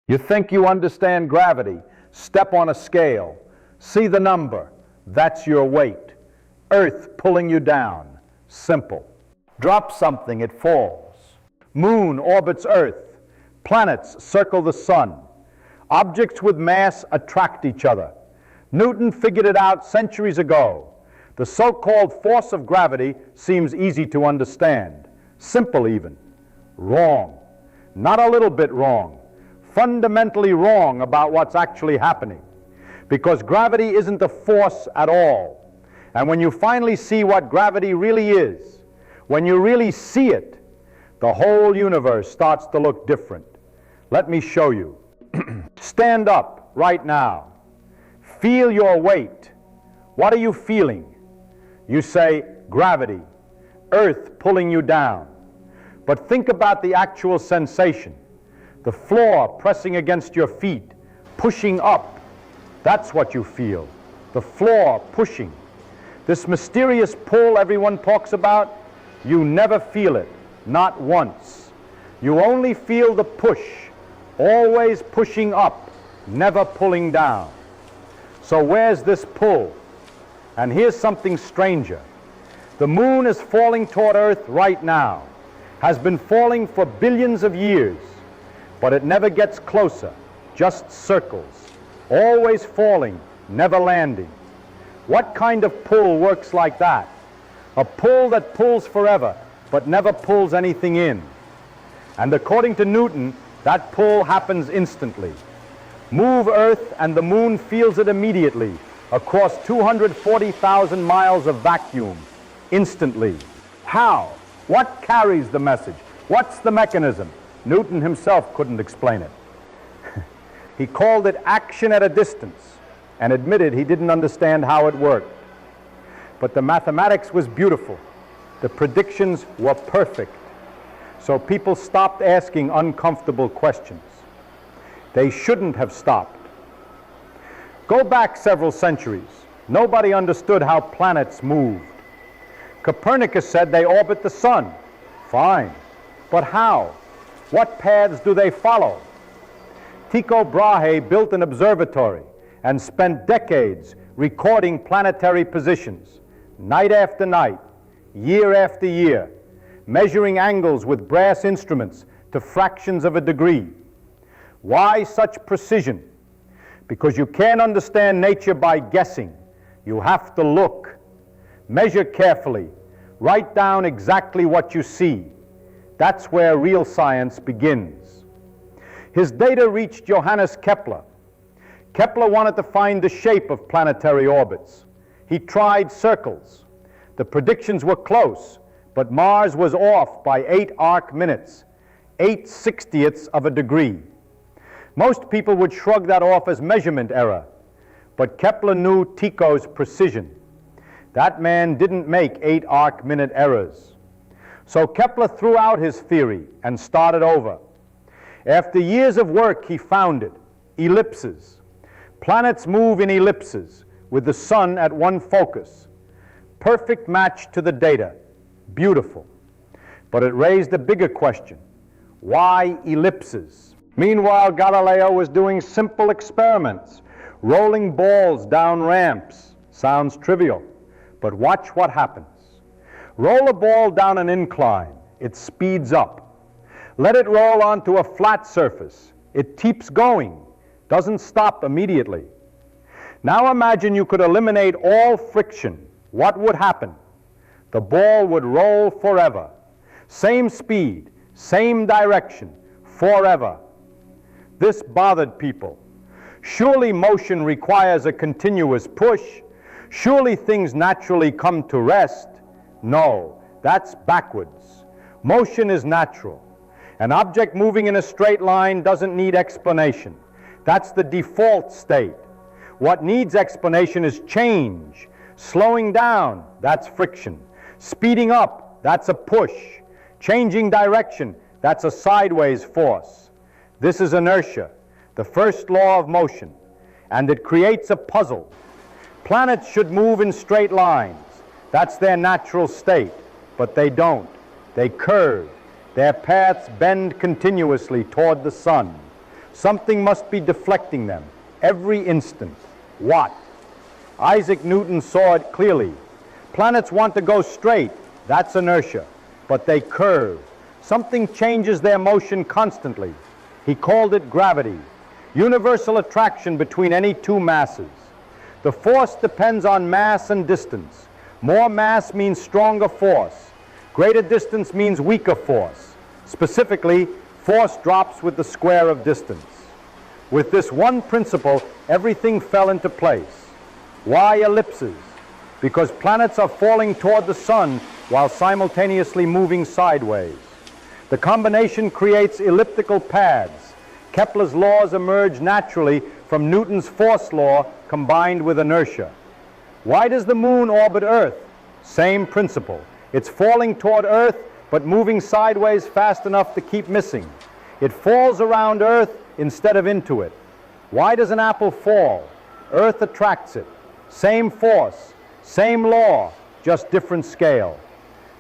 You think you understand gravity. Step on a scale. See the number. That's your weight. Earth pulling you down. Simple. Drop something, it falls. Moon orbits Earth. Planets circle the sun. Objects with mass attract each other. Newton figured it out centuries ago. The so-called force of gravity seems easy to understand. Simple even. Wrong. Not a little bit wrong. Fundamentally wrong about what's actually happening. Because gravity isn't a force at all. And when you finally see what gravity really is, when you really see it, the whole universe starts to look different. Let me show you. Stand up right now. Feel your weight. What are you feeling? You say, gravity, Earth pulling you down. But think about the actual sensation. The floor pressing against your feet, pushing up. That's what you feel. The floor pushing. This mysterious pull everyone talks about, you never feel it, not once. You only feel the push, always pushing up, never pulling down. So where's this pull? And here's something stranger. The moon is falling toward Earth right now, has been falling for billions of years, but it never gets closer, just circles, always falling, never landing. What kind of pull works like that? A pull that pulls forever, but never pulls anything in. And according to Newton, that pull happens instantly. Move Earth and the moon feels it immediately across 240,000 miles of vacuum, instantly. How? What carries the message? What's the mechanism? Newton himself couldn't explain it. He called it action at a distance and admitted he didn't understand how it worked. But the mathematics was beautiful. The predictions were perfect. So people stopped asking uncomfortable questions. They shouldn't have stopped. Go back several centuries. Nobody understood how planets moved. Copernicus said they orbit the sun. Fine. But how? What paths do they follow? Tycho Brahe built an observatory and spent decades recording planetary positions, night after night, year after year, measuring angles with brass instruments to fractions of a degree. Why such precision? Because you can't understand nature by guessing. You have to look. Measure carefully. Write down exactly what you see. That's where real science begins. His data reached Johannes Kepler. Kepler wanted to find the shape of planetary orbits. He tried circles. The predictions were close, but Mars was off by 8 arc minutes, 8/60ths of a degree. Most people would shrug that off as measurement error, but Kepler knew Tycho's precision. That man didn't make 8 arc minute errors. So Kepler threw out his theory and started over. After years of work, he found it. Ellipses. Planets move in ellipses, with the sun at one focus. Perfect match to the data. Beautiful. But it raised a bigger question. Why ellipses? Meanwhile, Galileo was doing simple experiments, rolling balls down ramps. Sounds trivial, but watch what happens. Roll a ball down an incline, it speeds up. Let it roll onto a flat surface, it keeps going, doesn't stop immediately. Now imagine you could eliminate all friction. What would happen? The ball would roll forever. Same speed, same direction, forever. This bothered people. Surely motion requires a continuous push. Surely things naturally come to rest. No, that's backwards. Motion is natural. An object moving in a straight line doesn't need explanation. That's the default state. What needs explanation is change. Slowing down, that's friction. Speeding up, that's a push. Changing direction, that's a sideways force. This is inertia, the first law of motion, and it creates a puzzle. Planets should move in straight lines. That's their natural state, but they don't. They curve. Their paths bend continuously toward the sun. Something must be deflecting them every instant. What? Isaac Newton saw it clearly. Planets want to go straight. That's inertia. But they curve. Something changes their motion constantly. He called it gravity. Universal attraction between any two masses. The force depends on mass and distance. More mass means stronger force. Greater distance means weaker force. Specifically, force drops with the square of distance. With this one principle, everything fell into place. Why ellipses? Because planets are falling toward the sun while simultaneously moving sideways. The combination creates elliptical paths. Kepler's laws emerge naturally from Newton's force law combined with inertia. Why does the moon orbit Earth? Same principle. It's falling toward Earth, but moving sideways fast enough to keep missing. It falls around Earth instead of into it. Why does an apple fall? Earth attracts it. Same force, same law, just different scale.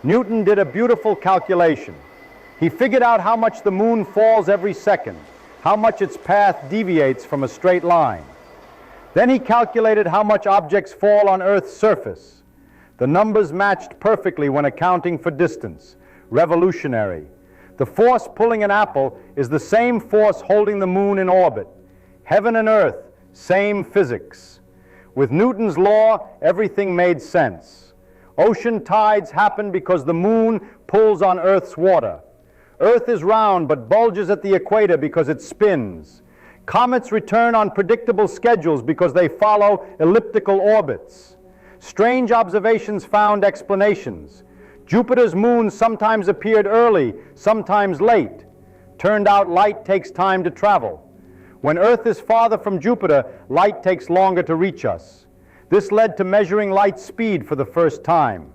Newton did a beautiful calculation. He figured out how much the moon falls every second, how much its path deviates from a straight line. Then he calculated how much objects fall on Earth's surface. The numbers matched perfectly when accounting for distance. Revolutionary. The force pulling an apple is the same force holding the moon in orbit. Heaven and Earth, same physics. With Newton's law, everything made sense. Ocean tides happen because the moon pulls on Earth's water. Earth is round but bulges at the equator because it spins. Comets return on predictable schedules because they follow elliptical orbits. Strange observations found explanations. Jupiter's moon sometimes appeared early, sometimes late. Turned out light takes time to travel. When Earth is farther from Jupiter, light takes longer to reach us. This led to measuring light speed for the first time.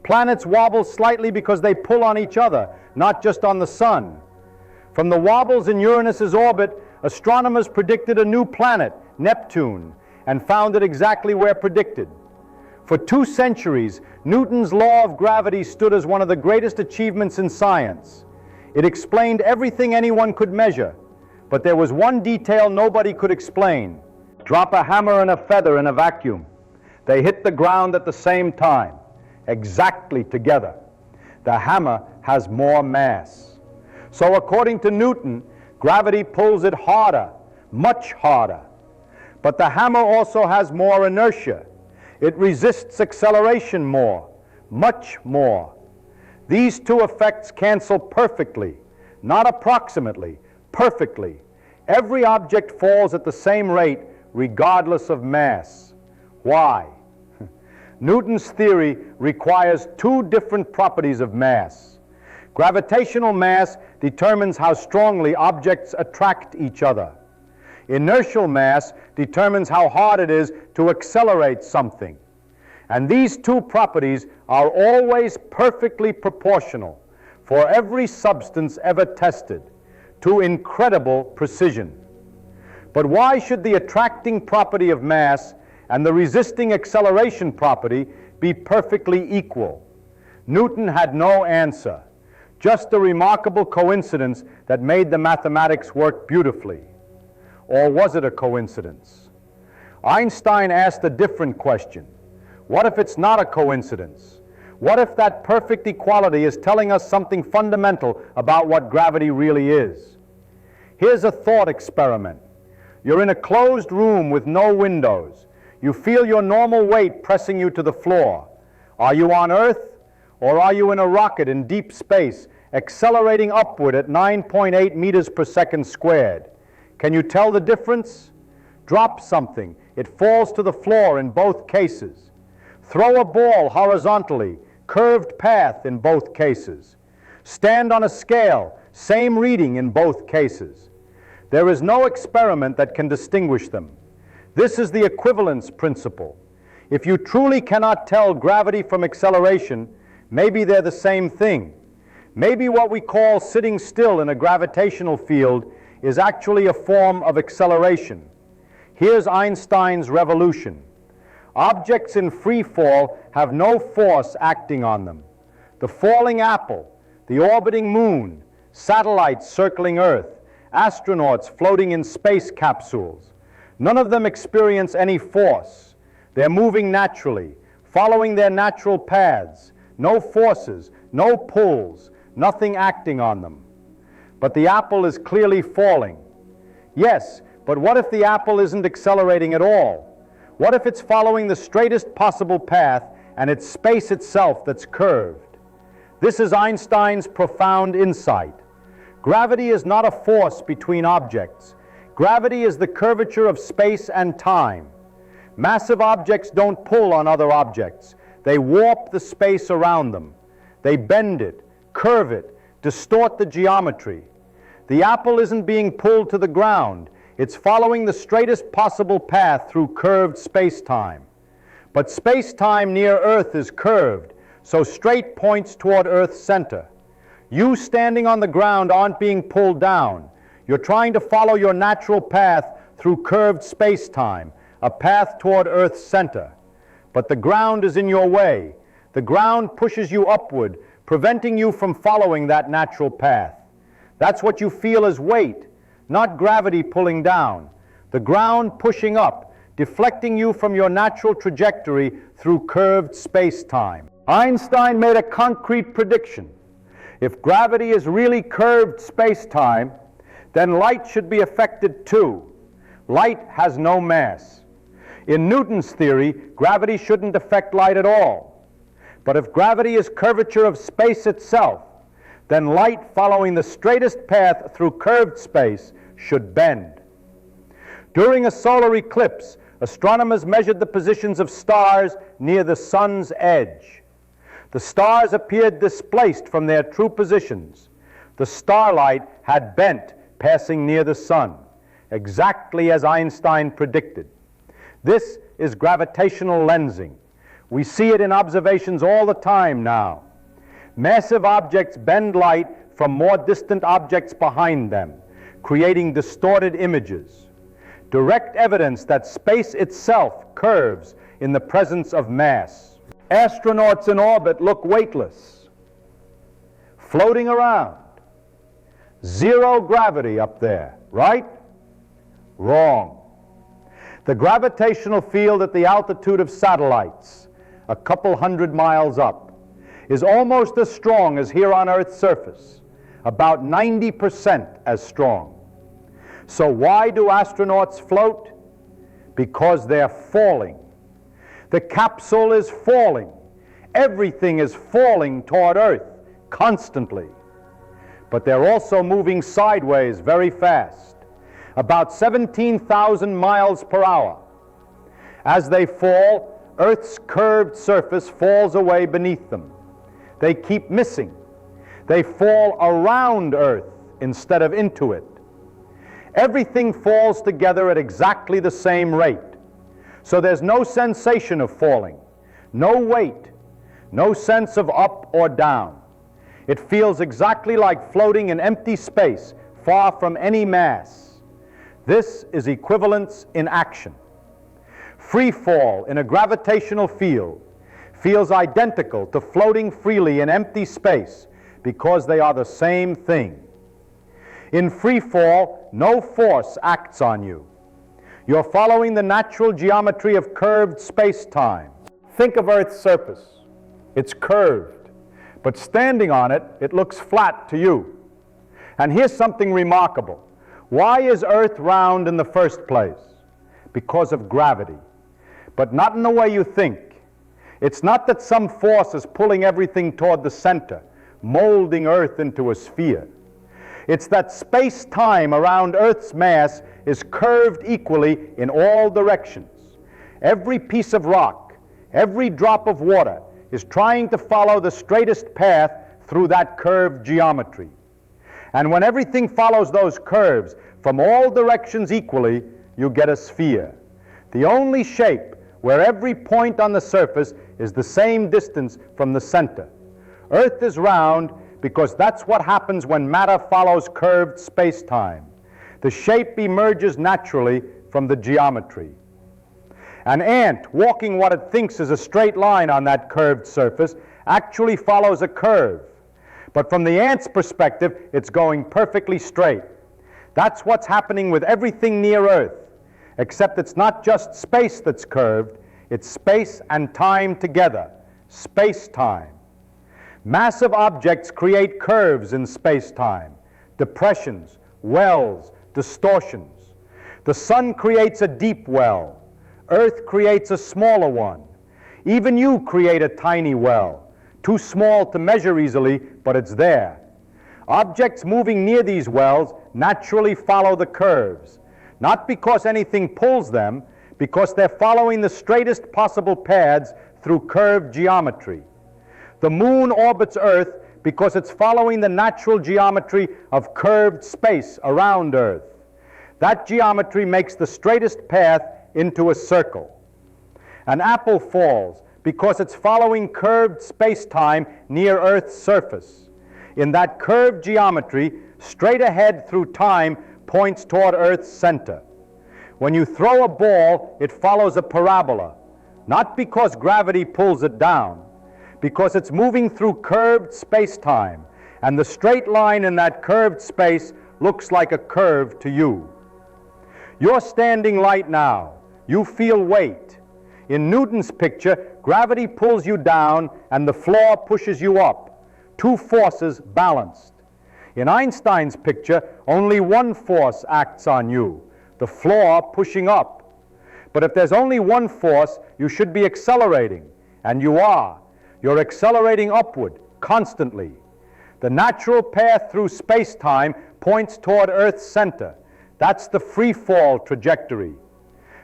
Planets wobble slightly because they pull on each other, not just on the sun. From the wobbles in Uranus's orbit, astronomers predicted a new planet, Neptune, and found it exactly where predicted. For 2 centuries, Newton's law of gravity stood as one of the greatest achievements in science. It explained everything anyone could measure, but there was one detail nobody could explain. Drop a hammer and a feather in a vacuum. They hit the ground at the same time, exactly together. The hammer has more mass. So according to Newton, gravity pulls it harder, much harder. But the hammer also has more inertia. It resists acceleration more, much more. These two effects cancel perfectly, not approximately, perfectly. Every object falls at the same rate regardless of mass. Why? Newton's theory requires 2 different properties of mass. Gravitational mass determines how strongly objects attract each other. Inertial mass determines how hard it is to accelerate something. And these 2 properties are always perfectly proportional for every substance ever tested, to incredible precision. But why should the attracting property of mass and the resisting acceleration property be perfectly equal? Newton had no answer, just a remarkable coincidence that made the mathematics work beautifully. Or was it a coincidence? Einstein asked a different question. What if it's not a coincidence? What if that perfect equality is telling us something fundamental about what gravity really is? Here's a thought experiment. You're in a closed room with no windows. You feel your normal weight pressing you to the floor. Are you on Earth, or are you in a rocket in deep space, accelerating upward at 9.8 meters per second squared? Can you tell the difference? Drop something. It falls to the floor in both cases. Throw a ball horizontally, curved path in both cases. Stand on a scale, same reading in both cases. There is no experiment that can distinguish them. This is the equivalence principle. If you truly cannot tell gravity from acceleration, maybe they're the same thing. Maybe what we call sitting still in a gravitational field is actually a form of acceleration. Here's Einstein's revolution. Objects in free fall have no force acting on them. The falling apple, the orbiting moon, satellites circling Earth, astronauts floating in space capsules. None of them experience any force. They're moving naturally, following their natural paths. No forces, no pulls, nothing acting on them. But the apple is clearly falling. Yes, but what if the apple isn't accelerating at all? What if it's following the straightest possible path and it's space itself that's curved? This is Einstein's profound insight. Gravity is not a force between objects. Gravity is the curvature of space and time. Massive objects don't pull on other objects. They warp the space around them. They bend it, curve it, distort the geometry. The apple isn't being pulled to the ground. It's following the straightest possible path through curved space-time. But space-time near Earth is curved, so straight points toward Earth's center. You standing on the ground aren't being pulled down. You're trying to follow your natural path through curved space-time, a path toward Earth's center. But the ground is in your way. The ground pushes you upward, preventing you from following that natural path. That's what you feel as weight, not gravity pulling down. The ground pushing up, deflecting you from your natural trajectory through curved space-time. Einstein made a concrete prediction. If gravity is really curved space-time, then light should be affected too. Light has no mass. In Newton's theory, gravity shouldn't affect light at all. But if gravity is curvature of space itself, then light following the straightest path through curved space should bend. During a solar eclipse, astronomers measured the positions of stars near the sun's edge. The stars appeared displaced from their true positions. The starlight had bent, passing near the sun, exactly as Einstein predicted. This is gravitational lensing. We see it in observations all the time now. Massive objects bend light from more distant objects behind them, creating distorted images. Direct evidence that space itself curves in the presence of mass. Astronauts in orbit look weightless, floating around. Zero gravity up there, right? Wrong. The gravitational field at the altitude of satellites, a couple hundred miles up, is almost as strong as here on Earth's surface, about 90% as strong. So why do astronauts float? Because they're falling. The capsule is falling. Everything is falling toward Earth constantly. But they're also moving sideways very fast, about 17,000 miles per hour. As they fall, Earth's curved surface falls away beneath them. They keep missing. They fall around Earth instead of into it. Everything falls together at exactly the same rate. So there's no sensation of falling, no weight, no sense of up or down. It feels exactly like floating in empty space, far from any mass. This is equivalence in action. Free fall in a gravitational field feels identical to floating freely in empty space because they are the same thing. In free fall, no force acts on you. You're following the natural geometry of curved space-time. Think of Earth's surface. It's curved, but standing on it, it looks flat to you. And here's something remarkable. Why is Earth round in the first place? Because of gravity, but not in the way you think. It's not that some force is pulling everything toward the center, molding Earth into a sphere. It's that space-time around Earth's mass is curved equally in all directions. Every piece of rock, every drop of water is trying to follow the straightest path through that curved geometry. And when everything follows those curves from all directions equally, you get a sphere. The only shape where every point on the surface is the same distance from the center. Earth is round because that's what happens when matter follows curved space-time. The shape emerges naturally from the geometry. An ant walking what it thinks is a straight line on that curved surface actually follows a curve. But from the ant's perspective, it's going perfectly straight. That's what's happening with everything near Earth, except it's not just space that's curved, it's space and time together, space-time. Massive objects create curves in space-time, depressions, wells, distortions. The sun creates a deep well. Earth creates a smaller one. Even you create a tiny well, too small to measure easily, but it's there. Objects moving near these wells naturally follow the curves, not because anything pulls them, because they're following the straightest possible paths through curved geometry. The moon orbits Earth because it's following the natural geometry of curved space around Earth. That geometry makes the straightest path into a circle. An apple falls because it's following curved space-time near Earth's surface. In that curved geometry, straight ahead through time points toward Earth's center. When you throw a ball, it follows a parabola, not because gravity pulls it down, because it's moving through curved space-time, and the straight line in that curved space looks like a curve to you. You're standing light now. You feel weight. In Newton's picture, gravity pulls you down and the floor pushes you up. Two forces balanced. In Einstein's picture, only one force acts on you, the floor pushing up. But if there's only one force, you should be accelerating, and you are. You're accelerating upward, constantly. The natural path through space-time points toward Earth's center. That's the free fall trajectory.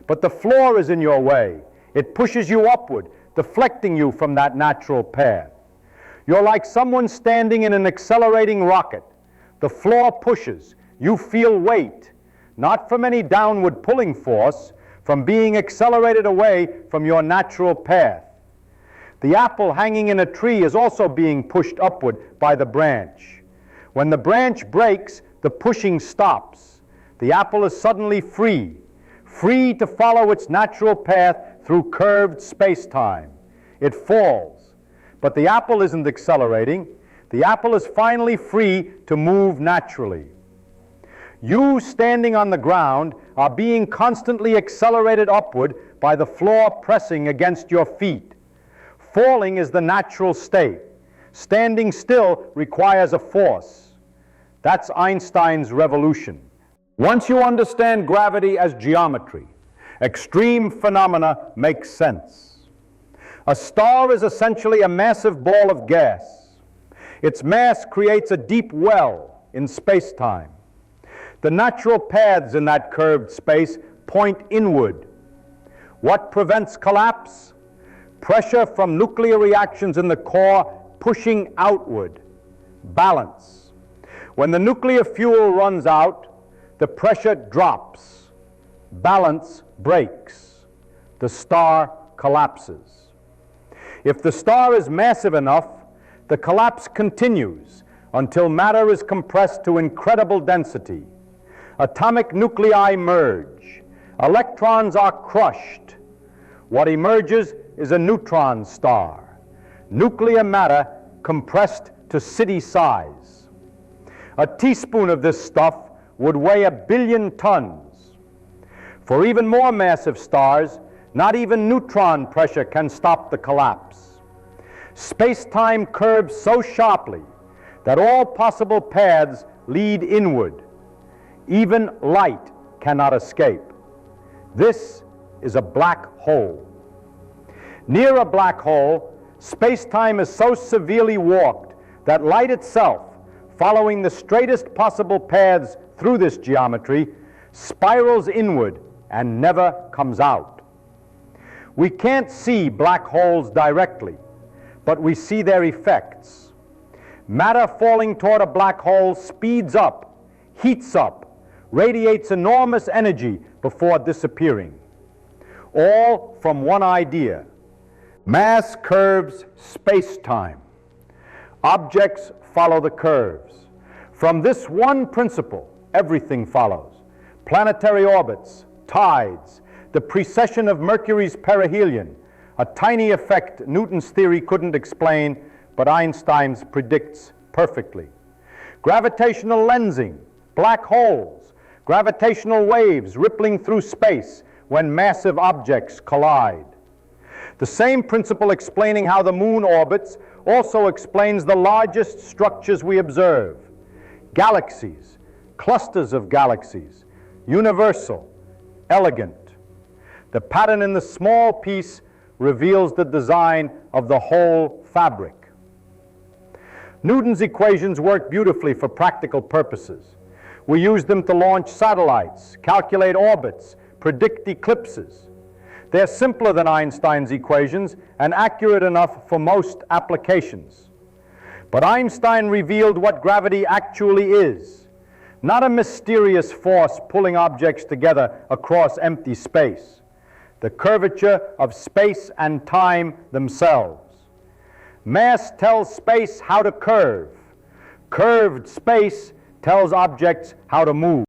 But the floor is in your way. It pushes you upward, deflecting you from that natural path. You're like someone standing in an accelerating rocket. The floor pushes. You feel weight, not from any downward pulling force, from being accelerated away from your natural path. The apple hanging in a tree is also being pushed upward by the branch. When the branch breaks, the pushing stops. The apple is suddenly free to follow its natural path through curved space-time. It falls, but the apple isn't accelerating. The apple is finally free to move naturally. You standing on the ground are being constantly accelerated upward by the floor pressing against your feet. Falling is the natural state. Standing still requires a force. That's Einstein's revolution. Once you understand gravity as geometry, extreme phenomena make sense. A star is essentially a massive ball of gas. Its mass creates a deep well in space-time. The natural paths in that curved space point inward. What prevents collapse? Pressure from nuclear reactions in the core pushing outward. Balance. When the nuclear fuel runs out, the pressure drops. Balance breaks. The star collapses. If the star is massive enough, the collapse continues until matter is compressed to incredible density. Atomic nuclei merge. Electrons are crushed. What emerges is a neutron star. Nuclear matter compressed to city size. A teaspoon of this stuff would weigh 1 billion tons. For even more massive stars, not even neutron pressure can stop the collapse. Space-time curves so sharply that all possible paths lead inward. Even light cannot escape. This is a black hole. Near a black hole, space-time is so severely warped that light itself, following the straightest possible paths through this geometry, spirals inward and never comes out. We can't see black holes directly, but we see their effects. Matter falling toward a black hole speeds up, heats up, radiates enormous energy before disappearing. All from one idea. Mass curves space-time. Objects follow the curves. From this one principle, everything follows. Planetary orbits, tides, the precession of Mercury's perihelion, a tiny effect Newton's theory couldn't explain, but Einstein's predicts perfectly. Gravitational lensing, black holes, Gravitational waves rippling through space when massive objects collide. The same principle explaining how the moon orbits also explains the largest structures we observe: galaxies, clusters of galaxies, universal, elegant. The pattern in the small piece reveals the design of the whole fabric. Newton's equations work beautifully for practical purposes. We use them to launch satellites, calculate orbits, predict eclipses. They're simpler than Einstein's equations and accurate enough for most applications. But Einstein revealed what gravity actually is, not a mysterious force pulling objects together across empty space, the curvature of space and time themselves. Mass tells space how to curve. Curved space tells objects how to move.